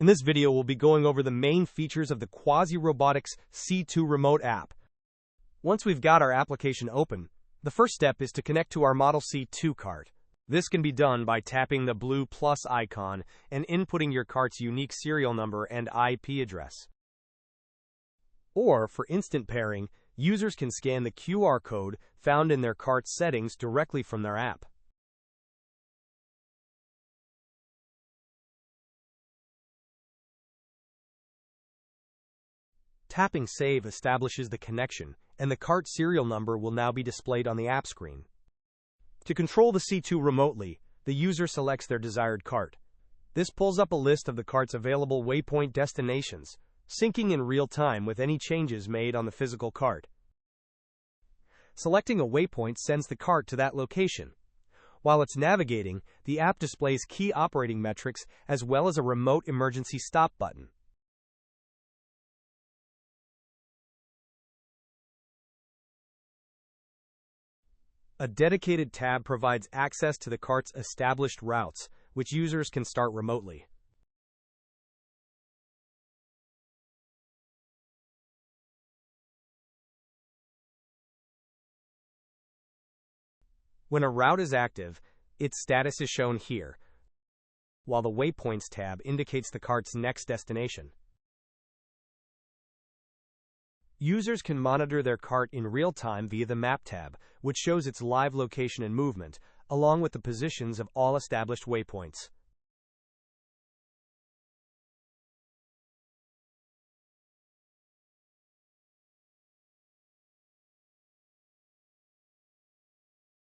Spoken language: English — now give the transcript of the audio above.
In this video, we'll be going over the main features of the Quasi Robotics C2 remote app. Once we've got our application open, the first step is to connect to our Model C2 cart. This can be done by tapping the blue plus icon and inputting your cart's unique serial number and IP address. Or, for instant pairing, users can scan the QR code found in their cart settings directly from their app. Tapping Save establishes the connection, and the cart serial number will now be displayed on the app screen. To control the C2 remotely, the user selects their desired cart. This pulls up a list of the cart's available Waypoint destinations, syncing in real time with any changes made on the physical cart. Selecting a waypoint sends the cart to that location. While it's navigating, the app displays key operating metrics as well as a remote emergency stop button. A dedicated tab provides access to the cart's established routes, which users can start remotely. When a route is active, its status is shown here, while the Waypoints tab indicates the cart's next destination. Users can monitor their cart in real time via the Map tab, which shows its live location and movement, along with the positions of all established waypoints.